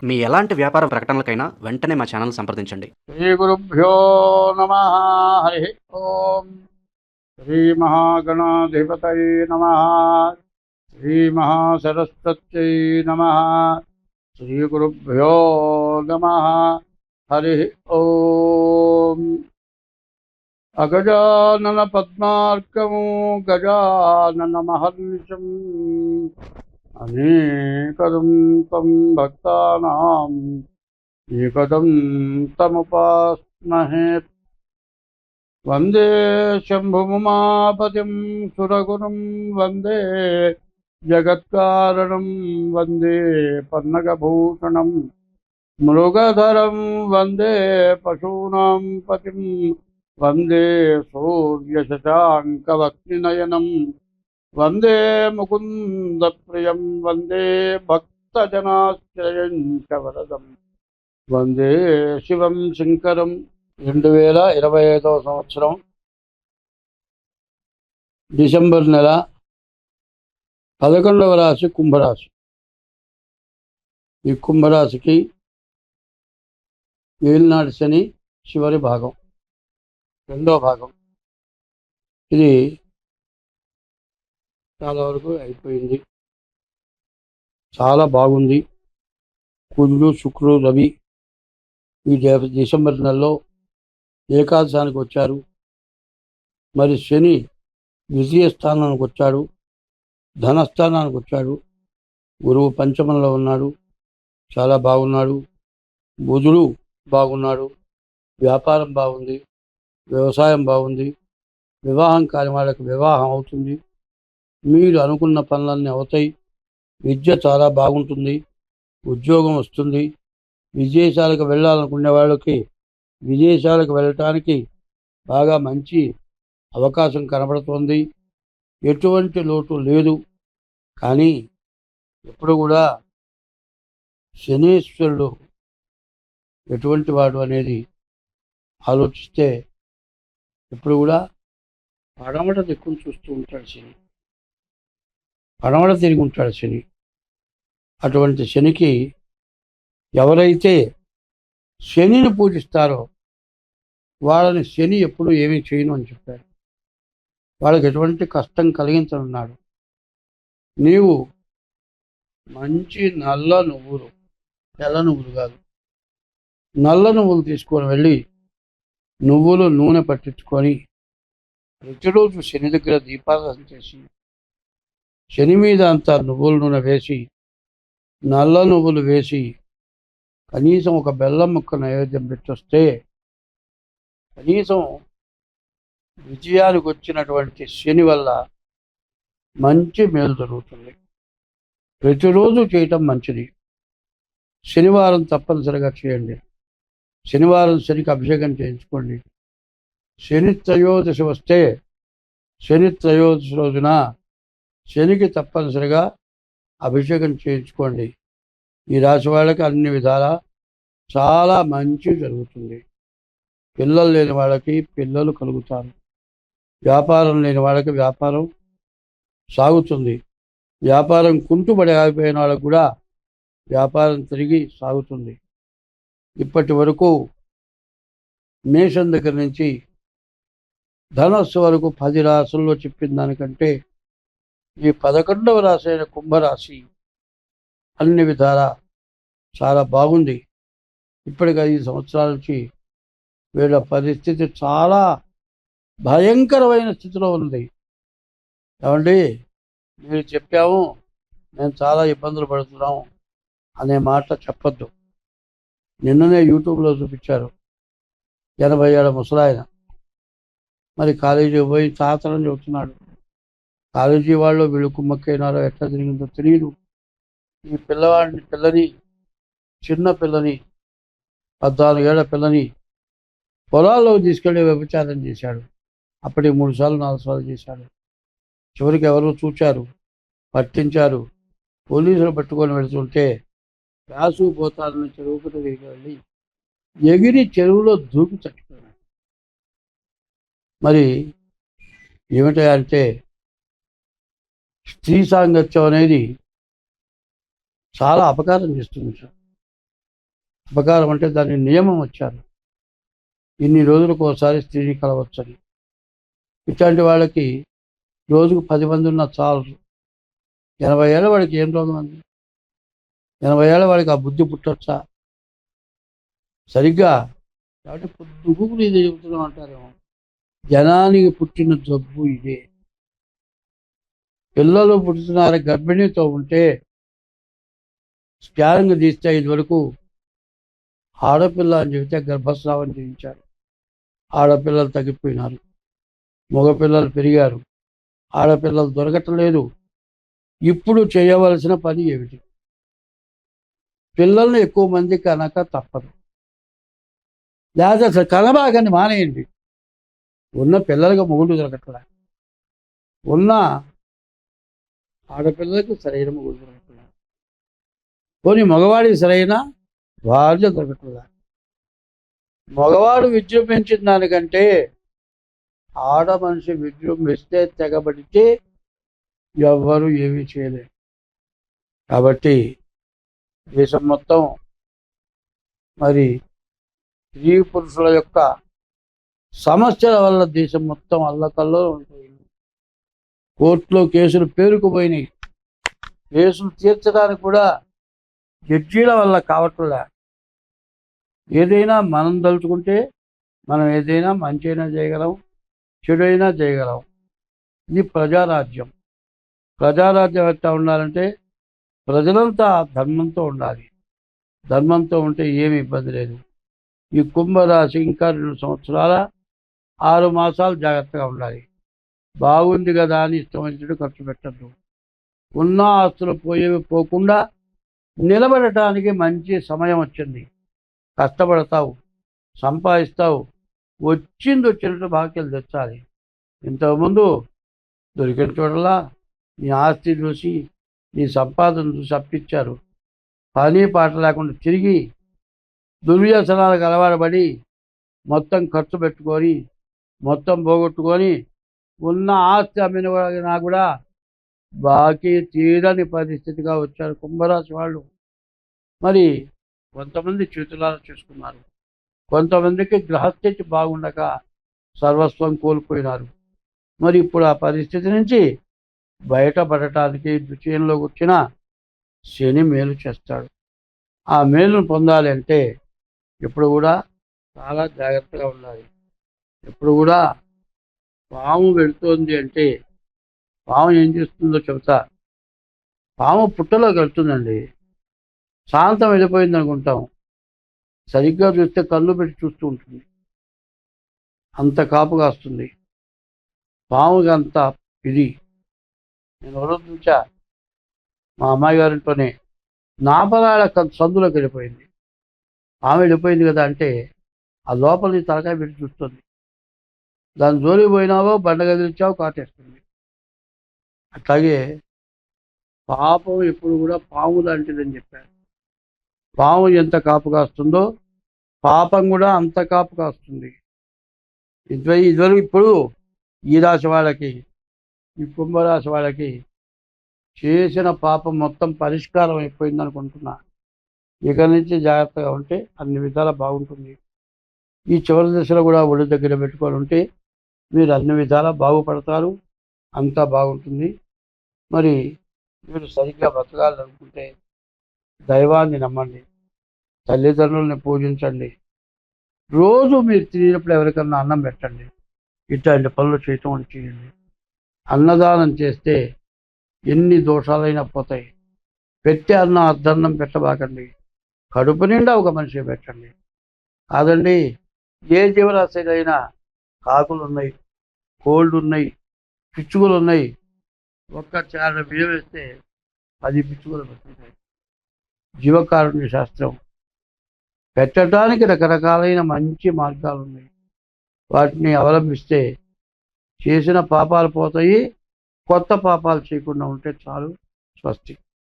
మీ ఎలాంటి వ్యాపార ప్రకటనలకైనా వెంటనే మా ఛానల్ సంప్రదించండి. శ్రీ గురుభ్యో నమ. హరి ఓం. శ్రీ మహాగణాధిపతయే నమ. శ్రీ మహాసరస్వత్యై నమ. శ్రీ గురుభ్యో నమ. హరి ఓం. అగజానన పద్మార్కము గజానన మహర్నిశం అనేకదం తం భక్తానాం ఏకదం తముపాస్మహే. వందే శంభుముమాపతిం సురగురుం వందే జగత్కారణం వందే పన్నగభూషణం మృగధరం వందే పశూనాం పతిం వందే సూర్యశశాంకవక్నినయనం వందే ముకుందప్రియం వందే భక్తజనాశ్రయం చ వరదం వందే శివం శంకరం. 2025 సంవత్సరం డిసెంబర్ నెల 11వ రాశి కుంభరాశి. ఈ కుంభరాశికి ఏలినాటి శని చివరి భాగం, రెండో భాగం. ఇది చాలా వరకు అయిపోయింది, చాలా బాగుంది. కుజుడు శుక్రుడు రవి ఈ డిసెంబర్ నెలలో ఏకాదశానికి వచ్చారు. మరి శని ద్వితీయ స్థానానికి వచ్చాడు, ధనస్థానానికి వచ్చాడు. గురువు పంచమంలో ఉన్నాడు, చాలా బాగున్నాడు. బుధుడు బాగున్నాడు, వ్యాపారం బాగుంది, వ్యవసాయం బాగుంది. వివాహం కాని వాళ్ళకి వివాహం అవుతుంది, మీరు అనుకున్న పనులన్నీ అవుతాయి. విద్య చాలా బాగుంటుంది, ఉద్యోగం వస్తుంది. విదేశాలకు వెళ్ళాలనుకునే వాళ్ళకి విదేశాలకు వెళ్ళటానికి బాగా మంచి అవకాశం కనబడుతుంది. ఎటువంటి లోటు లేదు. కానీ ఎప్పుడు కూడా శనీశ్వరుడు ఎటువంటి వాడు అనేది ఆలోచిస్తే ఎప్పుడు కూడా పడమట దిక్కును చూస్తూ ఉంటాడు శని, పడమట తిరిగి ఉంటాడు శని. అటువంటి శనికి ఎవరైతే శనిని పూజిస్తారో వాళ్ళని శని ఎప్పుడు ఏమీ చేయను అని చెప్పారు. వాళ్ళకి ఎటువంటి కష్టం కలిగించనున్నాడు. నీవు మంచి నల్ల నువ్వులు, తెల్ల నువ్వులు కాదు, నల్ల నువ్వులు తీసుకొని వెళ్ళి నువ్వులు నూనె పట్టించుకొని ప్రతిరోజు శని దగ్గర దీపారాధన చేసి శని మీద అంతా నువ్వుల నూనె వేసి నల్ల నువ్వులు వేసి కనీసం ఒక బెల్లం ముక్క నైవేద్యం పెట్టొస్తే కనీసం విజయానికి వచ్చినటువంటి శని వల్ల మంచి మేలు జరుగుతుంది. ప్రతిరోజు చేయటం మంచిది. శనివారం తప్పనిసరిగా చేయండి. శనివారం శనికి అభిషేకం చేయించుకోండి. శని త్రయోదశి వస్తే శని త్రయోదశి రోజున శనికి తప్పనిసరిగా అభిషేకం చేయించుకోండి. ఈ రాశి వాళ్ళకి అన్ని విధాలా చాలా మంచి జరుగుతుంది. పిల్లలు లేని వాళ్ళకి పిల్లలు కలుగుతారు. వ్యాపారం లేని వాళ్ళకి వ్యాపారం సాగుతుంది. వ్యాపారం కుంటుబడి ఆగిపోయిన వాళ్ళకు కూడా వ్యాపారం తిరిగి సాగుతుంది. ఇప్పటి వరకు మేషం దగ్గర నుంచి ధనస్సు వరకు 10 రాశుల్లో చెప్పిన దానికంటే ఈ 11వ రాశి అయిన కుంభరాశి అన్ని విధాలా చాలా బాగుంది. ఇప్పటికి 5 సంవత్సరాల నుంచి వీళ్ళ పరిస్థితి చాలా భయంకరమైన స్థితిలో ఉంది. ఏమండి, మీరు చెప్పాము మేము చాలా ఇబ్బందులు పడుతున్నాము అనే మాట చెప్పొద్దు. నిన్ననే యూట్యూబ్లో చూపించారు 80 ఏళ్ళ ముసలాయన. మరి కాలేజీ పోయి తాతలని చెబుతున్నాడు. కాలేజీ వాళ్ళు వీళ్ళు కుమ్మక్కైనారో ఎట్లా జరిగిందో తెలియదు. ఈ పిల్లని చిన్న పిల్లని 14 ఏళ్ల పిల్లని పొలాల్లో తీసుకెళ్ళి వ్యభిచారం చేశాడు. అప్పటికి 3 సార్లు 4 సార్లు చేశాడు. చివరికి ఎవరో చూచారు, పట్టించారు. పోలీసులు పట్టుకొని వెళుతుంటే వ్యాసు పోతారని చెరువుకు తిరిగి వెళ్ళి ఎగిరి చెరువులో దూకి చచ్చిపోయాడు. మరి ఏమిటంటే స్త్రీ సాంగత్యం అనేది చాలా అపకారం చేస్తుంది సార్. అపకారం అంటే దాని నియమం వచ్చారు. ఇన్ని రోజులకు ఒకసారి స్త్రీని కలవచ్చని. ఇట్లాంటి వాళ్ళకి రోజుకు 10 మంది ఉన్న చాలు. 80 ఏళ్ళ వాడికి ఏం రోగం అండి? 80 ఏళ్ళ వాడికి ఆ బుద్ధి పుట్టొచ్చా? సరిగ్గా కాబట్టి పొద్దుగుకులు ఇది చెబుతున్నాం అంటారేమో. జనానికి పుట్టిన జబ్బు ఇదే. పిల్లలు పుడుతున్నారు గర్భిణీతో ఉంటే స్కానింగ్ తీస్తే ఇదివరకు ఆడపిల్ల అని చెబితే గర్భస్రావం చేయించారు. ఆడపిల్లలు తగ్గిపోయినారు, మగపిల్లలు పెరిగారు, ఆడపిల్లలు దొరకట్లేదు. ఇప్పుడు చేయవలసిన పని ఏమిటి? పిల్లల్ని ఎక్కువ మంది కనుక తప్పదు. లేదా అసలు కనబాగని మానేయండి. ఉన్న పిల్లలకు మొగుడు దొరకట్లే, ఉన్న ఆడపిల్లలకు సరైన మొగుడు దొరకట్లే, పోనీ మగవాడికి సరైన భార్య దొరకట్లే. మగవాడు విజృంభించిన దానికంటే ఆడ మనిషి విజృంభిస్తే తెగబడితే ఎవ్వరూ ఏమీ చేయలేరు. కాబట్టి దేశం మొత్తం మరి స్త్రీ పురుషుల యొక్క సమస్యల వల్ల దేశం మొత్తం అల్లకల్లో ఉంటుంది. కోర్టులో కేసులు పేరుకుపోయినాయి. కేసులు తీర్చడానికి కూడా జడ్జీల వల్ల కావట్లే. ఏదైనా మనం తలుచుకుంటే మనం ఏదైనా మంచి అయినా చేయగలం, చెడు అయినా చేయగలం. ఇది ప్రజారాజ్యం. ప్రజారాజ్యం ఎట్లా ఉండాలంటే ప్రజలంతా ధర్మంతో ఉండాలి. ధర్మంతో ఉంటే ఏమి ఇబ్బంది లేదు. ఈ కుంభరాశి ఇంకా 2 సంవత్సరాల 6 మాసాలు జాగ్రత్తగా ఉండాలి. బాగుంది కదా అని ఇష్టం వచ్చినట్టు ఖర్చు పెట్టద్దు. ఉన్న ఆస్తులు పోయేవి పోకుండా నిలబడటానికి మంచి సమయం వచ్చింది. కష్టపడతావు, సంపాదిస్తావు, వచ్చినట్టు బాకీలు తెచ్చాలి. ఇంతకుముందు దొరికిన చోటలా నీ ఆస్తి చూసి నీ సంపాదన చూసి అప్పిచ్చారు. పని పాట లేకుండా తిరిగి దుర్వ్యసనాలకు అలవాటుపడి మొత్తం ఖర్చు పెట్టుకొని మొత్తం పోగొట్టుకొని ఉన్న ఆస్తి అమ్మినా కూడా బాకీ తీరని పరిస్థితిగా వచ్చారు కుంభరాశి వాళ్ళు. మరి కొంతమంది చేతులారా చేసుకున్నారు, కొంతమందికి గ్రహస్థితి బాగుండక సర్వస్వం కోల్పోయినారు. మరి ఇప్పుడు ఆ పరిస్థితి నుంచి బయటపడటానికి ద్వితీయంలోకి వచ్చిన శని మేలు చేస్తాడు. ఆ మేలును పొందాలి అంటే ఎప్పుడు కూడా చాలా జాగ్రత్తగా ఉండాలి. ఎప్పుడు కూడా పాము వెళుతోంది అంటే పాము ఏం చేస్తుందో చెబుతా. పాము పుట్టలోకి వెళ్తుందండి. శాంతం వెళ్ళిపోయింది అనుకుంటాం, సరిగ్గా చూస్తే కళ్ళు పెట్టి చూస్తూ ఉంటుంది. అంత కాపు కాస్తుంది పాముకి. అంత ఇది నేను ఎవరో చూసా, మా అమ్మాయి గారింట్లోనే నాపరాల సందులోకి వెళ్ళిపోయింది. ఆమె వెళ్ళిపోయింది కదా అంటే ఆ లోపలి తలకాయ పెట్టి చూస్తుంది. దాని జోలికి పోయినావో బండ గదిలిచ్చావో కాటేస్తుంది. అట్లాగే పాపం ఎప్పుడు కూడా పాము లాంటిదని చెప్పారు. పాము ఎంత కాపు కాస్తుందో పాపం కూడా అంత కాపు కాస్తుంది. ఇదివరకు ఇప్పుడు ఈ రాశి వాళ్ళకి, ఈ కుంభరాశి వాళ్ళకి చేసిన పాపం మొత్తం పరిష్కారం అయిపోయింది అనుకుంటున్నా. ఇక నుంచి జాగ్రత్తగా ఉంటే అన్ని విధాలా బాగుంటుంది. ఈ చివరి దశలో కూడా ఒళ్ళు దగ్గర పెట్టుకొని ఉంటే మీరు అన్ని విధాలా బాగుపడతారు, అంతా బాగుంటుంది. మరి మీరు సరిగ్గా బతకాలనుకుంటే దైవాన్ని నమ్మండి, తల్లిదండ్రుల్ని పూజించండి, రోజు మీరు తినేటప్పుడు ఎవరికన్నా అన్నం పెట్టండి. ఇట్లాంటి పనులు చేయటం చేయండి. అన్నదానం చేస్తే ఎన్ని దోషాలైనా పోతాయి. పెట్టే అన్నం అర్ధన్నం పెట్టబాకండి, కడుపు నిండా ఒక మనిషి పెట్టండి. కాదండి, ఏ జీవరాశికైనా కాకులు ఉన్నాయి, కోళ్ళు ఉన్నాయి, పిచ్చుకలు ఉన్నాయి. ఒక్క చార బియ్యం వేస్తే 10 పిచ్చుకలు పెట్టుకుంటాయి. జీవకారుణ్య శాస్త్రం. పెట్టడానికి రకరకాలైన మంచి మార్గాలు ఉన్నాయి. వాటిని అవలంబిస్తే చేసిన పాపాలు పోతాయి, కొత్త పాపాలు చేయకుండా ఉంటే చాలు. స్వస్తి.